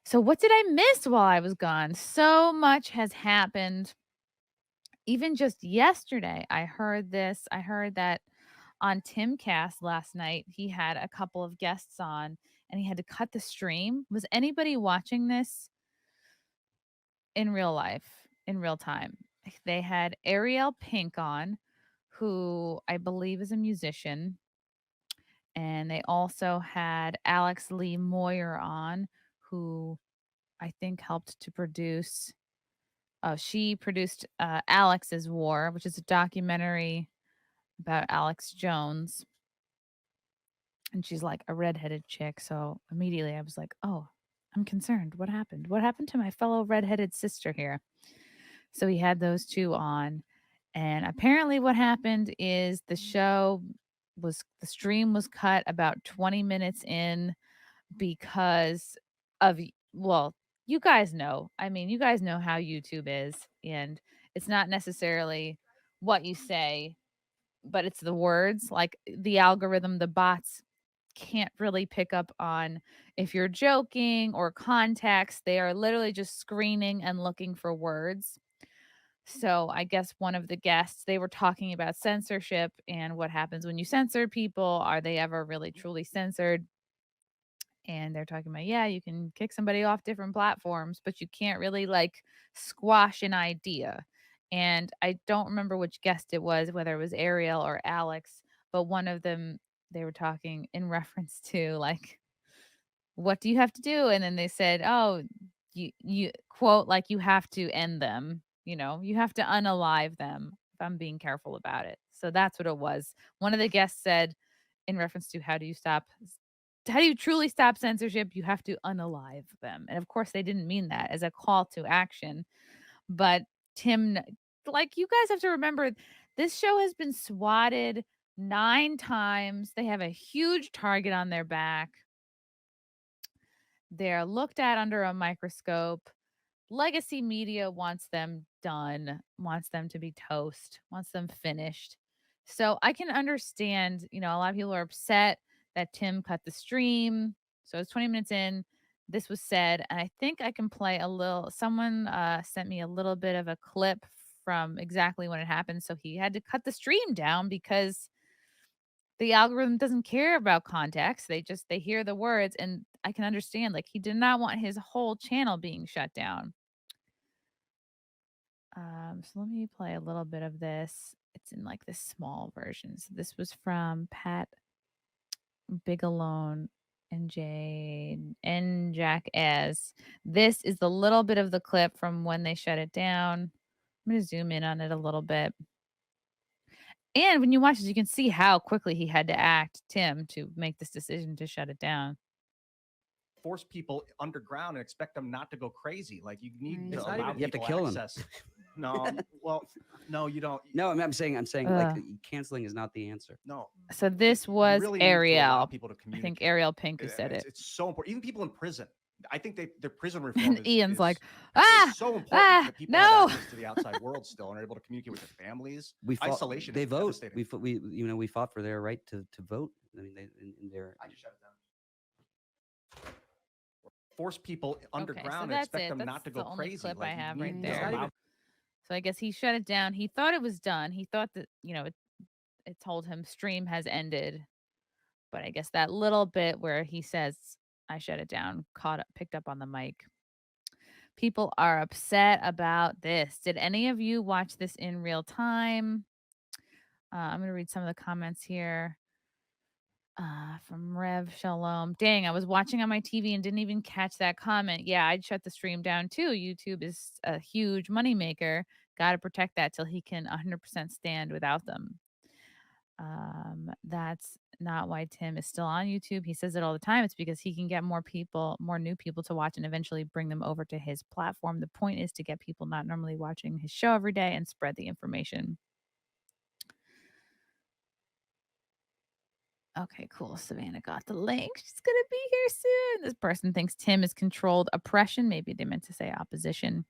So what did I miss while I was gone? So much has happened. Even just yesterday, I heard this. I heard that on Timcast last night, he had a couple of guests on and he had to cut the stream. Was anybody watching this in real life, in real time? They had Ariel Pink on, who I believe is a musician. And they also had Alex Lee Moyer on, who I think helped to produce. She produced Alex's War, which is a documentary about Alex Jones. And she's like a redheaded chick. So immediately I was like, oh, I'm concerned. What happened? What happened to my fellow redheaded sister here? So he had those two on. And apparently, what happened is the stream was cut about 20 minutes in because of, well, you guys know. I mean, you guys know how YouTube is, and it's not necessarily what you say, but it's the words. Like the algorithm, the bots can't really pick up on if you're joking or context. They are literally just screening and looking for words. So I guess one of the guests, they were talking about censorship and what happens when you censor people. Are they ever really truly censored? And they're talking about, yeah, you can kick somebody off different platforms, but you can't really like squash an idea. And I don't remember which guest it was, whether it was Ariel or Alex, but one of them, they were talking in reference to like, what do you have to do? And then they said, oh, you quote, like, you have to end them, you have to unalive them, if I'm being careful about it. So that's what it was. One of the guests said, in reference to how do you truly stop censorship? You have to unalive them. And of course, they didn't mean that as a call to action. But Tim, like, you guys have to remember, this show has been swatted 9 times. They have a huge target on their back. They're looked at under a microscope. Legacy media wants them done, wants them to be toast, wants them finished. So I can understand, a lot of people are upset that Tim cut the stream. So it's 20 minutes in. This was said, and I think I can play a little. Someone sent me a little bit of a clip from exactly when it happened. So he had to cut the stream down because the algorithm doesn't care about context. They hear the words, and I can understand, like, he did not want his whole channel being shut down. So let me play a little bit of this. It's in like this small version. So this was from Pat Bigalone and Jane and Jack Az. This is the little bit of the clip from when they shut it down. I'm going to zoom in on it a little bit. And when you watch this, you can see how quickly he had to act, Tim, to make this decision to shut it down. Force people underground and expect them not to go crazy. Like, you need to It's not allow even- you have to people kill access. No, well, no, you don't. No, I'm saying like canceling is not the answer. No. So this was really need to allow Ariel. people to I think communicate. Ariel Pink who said it. It's so important. Even people in prison. I think their prison reform And Ian's is like, so important that people no. have access to the outside world still and are able to communicate with their families. Isolation. They is vote. devastating. We fought for their right to vote. I mean, I just shut it down. Force people underground and expect them not to go crazy. Clip like, I have you right need to there. allow- So I guess he shut it down. He thought it was done. He thought that, it told him stream has ended. But I guess that little bit where he says, I shut it down, picked up on the mic. People are upset about this. Did any of you watch this in real time? I'm going to read some of the comments here. From Rev Shalom. Dang, I was watching on my TV and didn't even catch that comment. Yeah, I'd shut the stream down too. YouTube is a huge moneymaker. Got to protect that till he can 100% stand without them. That's not why Tim is still on YouTube. He says it all the time. It's because he can get more new people to watch and eventually bring them over to his platform. The point is to get people not normally watching his show every day and spread the information. Okay, cool. Savanah got the link. She's going to be here soon. This person thinks Tim is controlled oppression. Maybe they meant to say opposition.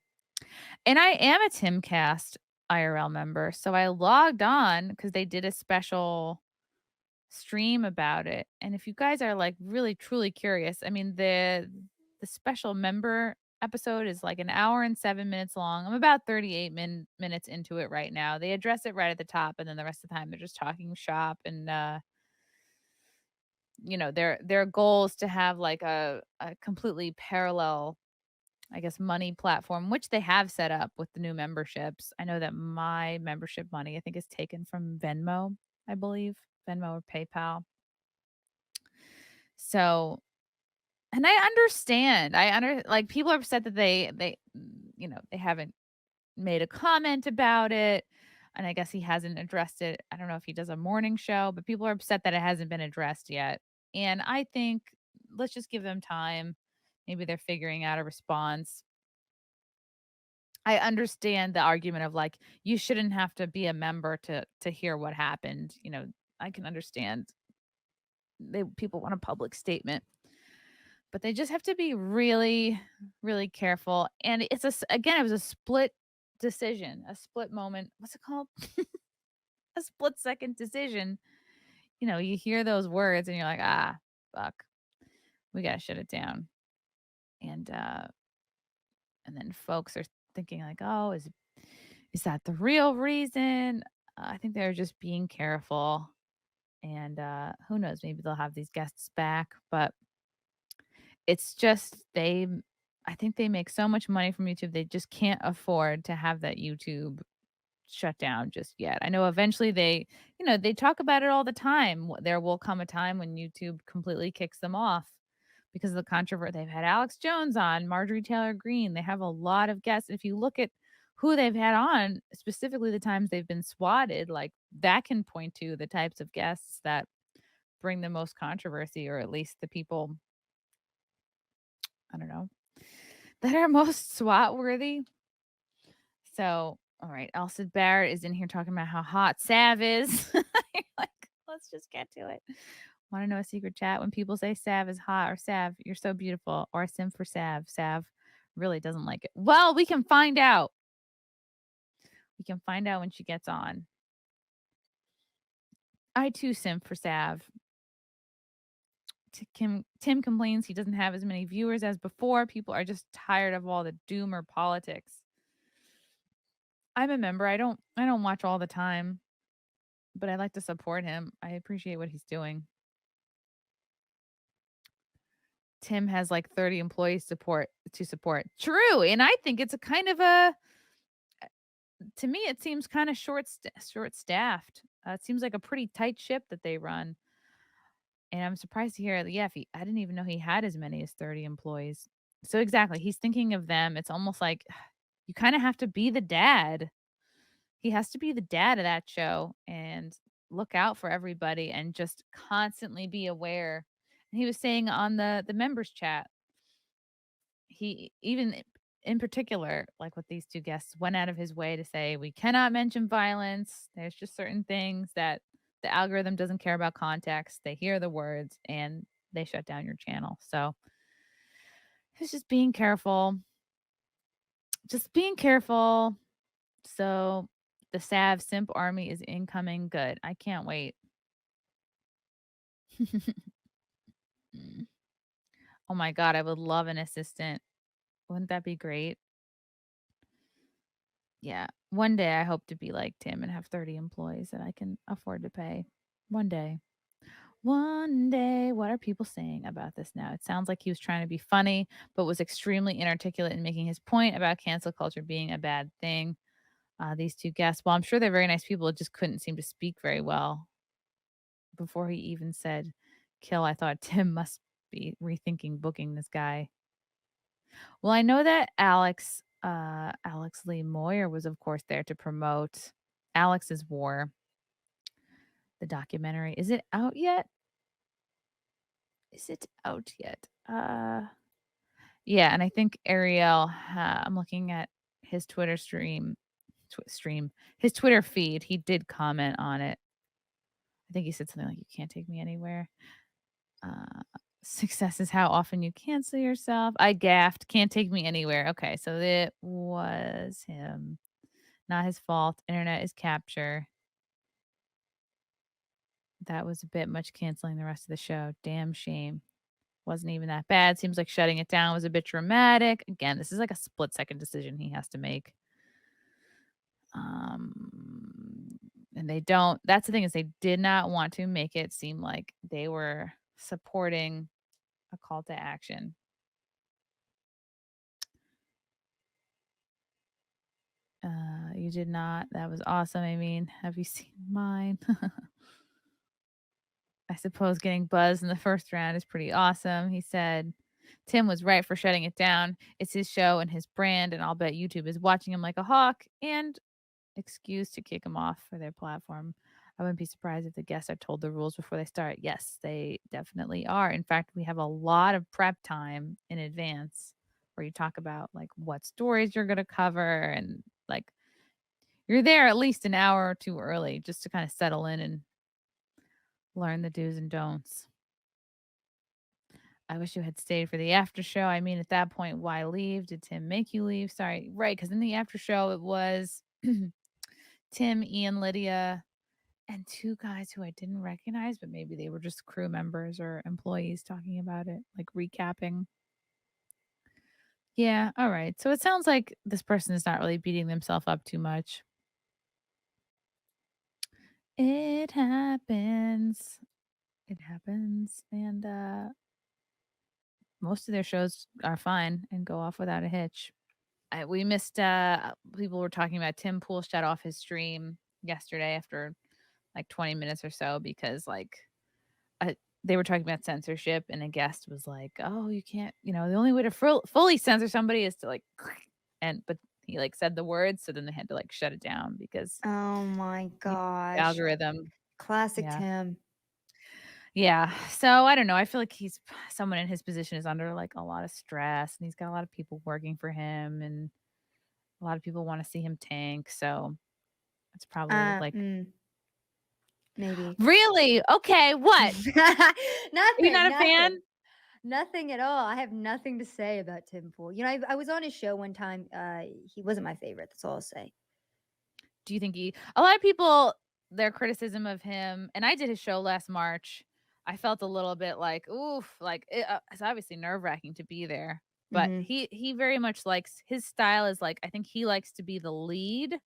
And I am a Timcast IRL member. So I logged on because they did a special stream about it. And if you guys are like really, truly curious, I mean, the special member episode is like an hour and 7 minutes long. I'm about 38 minutes into it right now. They address it right at the top, and then the rest of the time they're just talking shop. And their goal is to have like a completely parallel, I guess, money platform, which they have set up with the new memberships. I know that my membership money, I think, is taken from Venmo, I believe, Venmo or PayPal. So, and I understand. Like, people are upset that they haven't made a comment about it, and I guess he hasn't addressed it. I don't know if he does a morning show, but people are upset that it hasn't been addressed yet. And I think let's just give them time. Maybe they're figuring out a response. I understand the argument of like you shouldn't have to be a member to hear what happened. I can understand people want a public statement, but they just have to be really, really careful. And again, it was a split decision, a split moment. What's it called? A split second decision. You hear those words and you're like, fuck, we gotta shut it down. And then folks are thinking like, oh, is that the real reason? I think they're just being careful. And who knows, maybe they'll have these guests back, but it's just I think they make so much money from YouTube, they just can't afford to have that YouTube shut down just yet. I know eventually they talk about it all the time. There will come a time when YouTube completely kicks them off because of the controversy. They've had Alex Jones on, Marjorie Taylor Greene. They have a lot of guests. If you look at who they've had on, specifically the times they've been swatted, like that can point to the types of guests that bring the most controversy, or at least the people, I don't know, that are most SWAT worthy. So, all right, Elsa Barrett is in here talking about how hot Sav is. You're like, let's just get to it. Want to know a secret chat? When people say Sav is hot or Sav, you're so beautiful, or a sim for Sav, Sav really doesn't like it. Well, we can find out. We can find out when she gets on. I too sim for Sav. Tim complains he doesn't have as many viewers as before. People are just tired of all the doomer politics. I'm a member. I don't watch all the time, but I like to support him. I appreciate what he's doing. Tim has like 30 employees to support. True, and I think it's a kind of to me it seems kind of short-staffed. It seems like a pretty tight ship that they run. And I'm surprised to hear that, yeah, I didn't even know he had as many as 30 employees. So exactly, he's thinking of them. It's almost like you kind of have to be the dad. He has to be the dad of that show and look out for everybody and just constantly be aware. And he was saying on the members chat, he even in particular, like with these two guests, went out of his way to say we cannot mention violence. There's just certain things that the algorithm doesn't care about context. They hear the words and they shut down your channel. So he's just being careful. Just being careful. So the Sav simp army is incoming. Good. I can't wait. Oh my God, I would love an assistant. Wouldn't that be great? Yeah. One day I hope to be like Tim and have 30 employees that I can afford to pay. One day. One day. What are people saying about this now? It sounds like he was trying to be funny, but was extremely inarticulate in making his point about cancel culture being a bad thing. These two guests, well, I'm sure they're very nice people, just couldn't seem to speak very well. Before he even said kill, I thought Tim must be rethinking booking this guy. Well, I know that Alex Lee Moyer was, of course, there to promote Alex's War, the documentary. Is it out yet? Is it out yet? Yeah, and I think Ariel, I'm looking at his Twitter his Twitter feed. He did comment on it. I think he said something like, "You can't take me anywhere." Uh, Success is how often you cancel yourself. I gaffed. Can't take me anywhere. Okay, so it was him. Not his fault. Internet is capture. That was a bit much canceling the rest of the show. Damn shame. wasn't even that bad. Seems like shutting it down was a bit dramatic. Again, this is like a split-second decision he has to make. And they don't that's the thing is they did not want to make it seem like they were supporting a call to action. You did not. That was awesome. I mean, have you seen mine? I suppose getting buzzed in the first round is pretty awesome. He said, Tim was right for shutting it down. It's his show and his brand, and I'll bet YouTube is watching him like a hawk and excuse to kick him off for their platform. I wouldn't be surprised if the guests are told the rules before they start. Yes, they definitely are. In fact, we have a lot of prep time in advance where you talk about like what stories you're going to cover and like you're there at least an hour or two early just to kind of settle in and learn the do's and don'ts. I wish you had stayed for the after show. I mean, at that point, why leave? Did Tim make you leave? Sorry. Right. Because in the after show, it was Tim, Ian, Lydia, and two guys who I didn't recognize, but maybe they were just crew members or employees talking about it, like recapping. Yeah. All right. So it sounds like this person is not really beating themselves up too much. It happens. It happens. And most of their shows are fine and go off without a hitch. We missed people were talking about Tim Pool shut off his stream yesterday after like 20 minutes or so because like they were talking about censorship and a guest was like, "Oh, you can't, the only way to fully censor somebody is to like," but he like said the words, so then they had to like shut it down because Oh my the gosh. algorithm. Classic Yeah. Tim. Yeah. So I don't know. I feel like someone in his position is under like a lot of stress and he's got a lot of people working for him and a lot of people want to see him tank. So it's probably like, Maybe. really? Okay. What? You're Nothing, not a fan? nothing. Nothing at all. I have nothing to say about Tim Pool. I was on his show one time. He wasn't my favorite. That's all I'll say. Do you think a lot of people, their criticism of him, and I did his show last March. I felt a little bit like, oof, like it's obviously nerve wracking to be there, but Mhm. he very much likes his style is like, I think he likes to be the lead.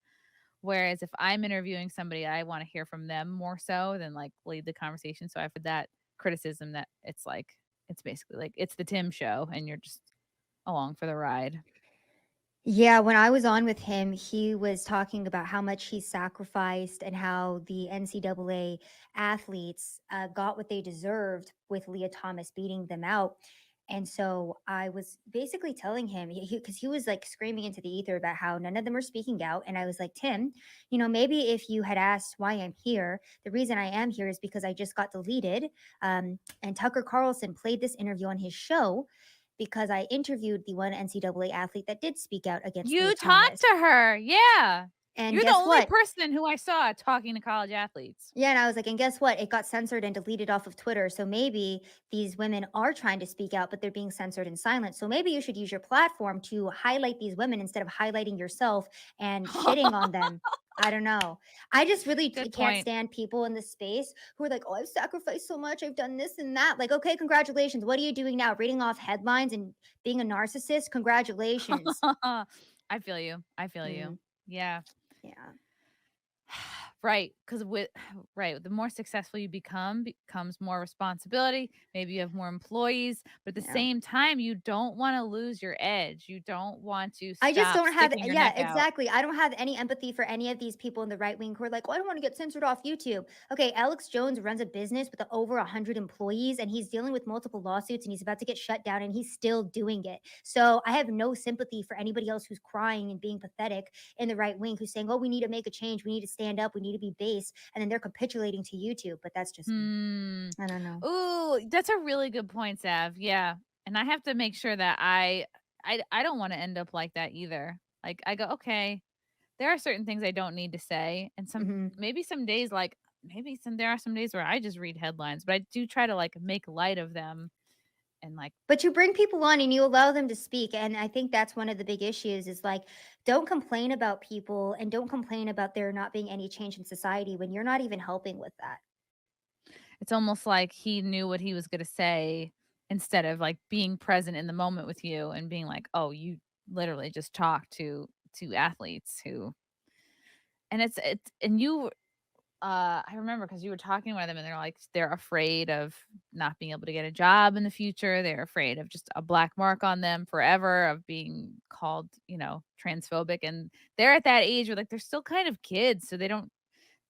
Whereas if I'm interviewing somebody, I want to hear from them more so than like lead the conversation. So I've had that criticism that it's like, it's basically like it's the Tim show and you're just along for the ride. Yeah, when I was on with him, he was talking about how much he sacrificed and how the NCAA athletes got what they deserved with Leah Thomas beating them out. And so I was basically telling him, because he was like screaming into the ether about how none of them are speaking out. And I was like, Tim, maybe if you had asked why I'm here, the reason I am here is because I just got deleted. And Tucker Carlson played this interview on his show because I interviewed the one NCAA athlete that did speak out against Leah You Thomas. talked to her. Yeah. And You're the guess only what? person who I saw talking to college athletes. Yeah, and I was like, and guess what? It got censored and deleted off of Twitter. So maybe these women are trying to speak out, but they're being censored and silent. So maybe you should use your platform to highlight these women instead of highlighting yourself and shitting on them. I don't know. I just really can't stand people in this space who are like, oh, I've sacrificed so much. I've done this and that. Like, okay, congratulations. What are you doing now? Reading off headlines and being a narcissist? Congratulations. I feel you. Yeah. Yeah. Right, because the more successful you becomes more responsibility. Maybe you have more employees, but at the same time, you don't want to lose your edge. You don't want to stop I just don't have, sticking your neck out. exactly. I don't have any empathy for any of these people in the right wing who are like, oh, I don't want to get censored off YouTube. Okay, Alex Jones runs a business with over 100 employees and he's dealing with multiple lawsuits and he's about to get shut down and he's still doing it. So I have no sympathy for anybody else who's crying and being pathetic in the right wing who's saying, oh, we need to make a change. We need to stand up. We need to be base. And then they're capitulating to YouTube. But that's just me. I don't know. Ooh, that's a really good point, Sav. Yeah. And I have to make sure that I don't want to end up like that either. Like I go, okay, there are certain things I don't need to say. And maybe some days like there are some days where I just read headlines, but I do try to like make light of them and like. But you bring people on and you allow them to speak. And I think that's one of the big issues is like, don't complain about people and don't complain about there not being any change in society when you're not even helping with that. It's almost like he knew what he was going to say instead of like being present in the moment with you and being like, oh, you literally just talked to athletes who, and and you, I remember because you were talking to one of them and they're like, they're afraid of not being able to get a job in the future. They're afraid of just a black mark on them forever, of being called, transphobic. And they're at that age where like they're still kind of kids. So they're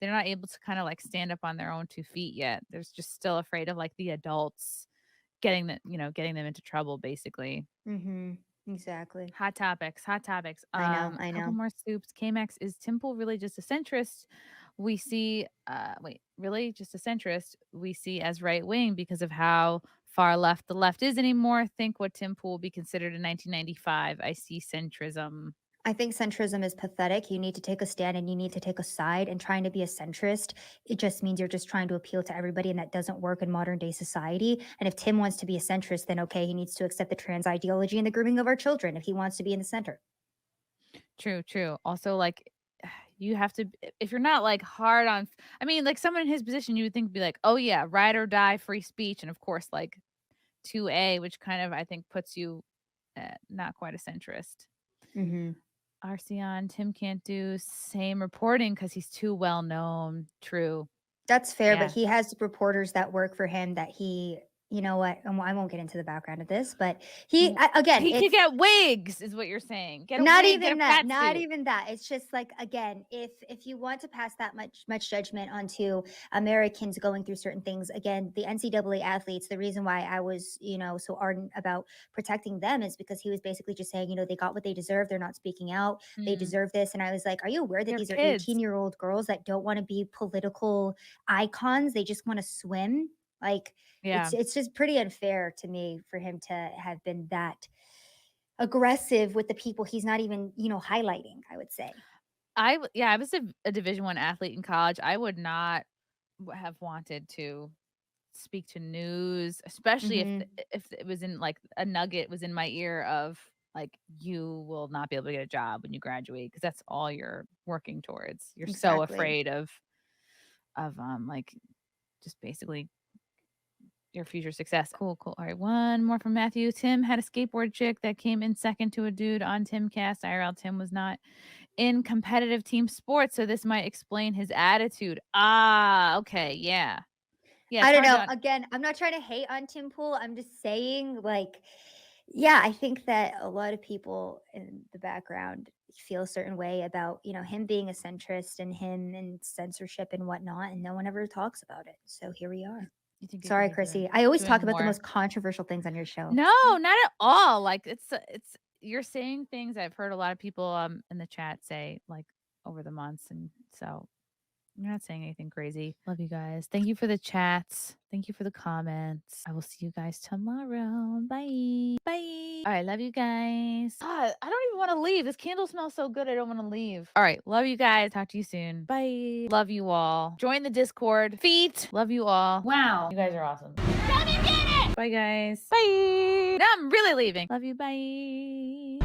not able to kind of like stand up on their own 2 feet yet. They're just still afraid of like the adults getting them into trouble, basically. Mm-hmm. Exactly. Hot topics, hot topics. I know. A couple more scoops. KMax, is Tim Pool really just a centrist? We see, wait, really just a centrist? We see as right wing because of how far left the left is anymore. Think what Tim Pool would be considered in 1995. I see centrism. I think centrism is pathetic. You need to take a stand and you need to take a side. And trying to be a centrist, it just means you're just trying to appeal to everybody, and that doesn't work in modern day society. And if Tim wants to be a centrist, then okay, he needs to accept the trans ideology and the grooming of our children if he wants to be in the center. True. Also, like, you have to, if you're not like hard on, I mean, like someone in his position, you would think be like, oh yeah, ride or die, free speech. And of course, like 2A, which kind of, I think, puts you not quite a centrist. Mm-hmm. Arceon, Tim can't do same reporting because he's too well known. True. That's fair, Yeah. but he has reporters that work for him that he, you know what, I won't get into the background of this, but he, again, he could get wigs, is what you're saying. Get a not wig, even get a that, not suit. even that. It's just like, again, if you want to pass that much judgment onto Americans going through certain things, again, the NCAA athletes, the reason why I was, so ardent about protecting them is because he was basically just saying, they got what they deserve. They're not speaking out. They deserve this. And I was like, are you aware that They're these are kids. 18-year-old girls that don't want to be political icons? They just want to swim. Like, Yeah. it's just pretty unfair to me for him to have been that aggressive with the people he's not even, highlighting, I would say. I was a Division I athlete in college. I would not have wanted to speak to news, especially if it was in like a nugget was in my ear of like, you will not be able to get a job when you graduate because that's all you're working towards. You're so afraid of like just basically your future success. Cool. All right, one more from Matthew. Tim had a skateboard chick that came in second to a dude on Timcast IRL. Tim was not in competitive team sports, so this might explain his attitude. Okay, yeah. I don't know. Again, I'm not trying to hate on Tim Pool. I'm just saying, like, yeah, I think that a lot of people in the background feel a certain way about, him being a centrist and him and censorship and whatnot, and no one ever talks about it. So here we are. Sorry, Chrissy. I always talk about the most controversial things on your show. No, not at all. Like it's you're saying things I've heard a lot of people in the chat say like over the months, and so you're not saying anything crazy. Love you guys. Thank you for the chats. Thank you for the comments. I will see you guys tomorrow. Bye. Bye. All right. Love you guys. God, I don't even want to leave. This candle smells so good. I don't want to leave. All right. Love you guys. Talk to you soon. Bye. Love you all. Join the Discord. Feet. Love you all. Wow. You guys are awesome. Come and get it. Bye, guys. Bye. Now I'm really leaving. Love you. Bye.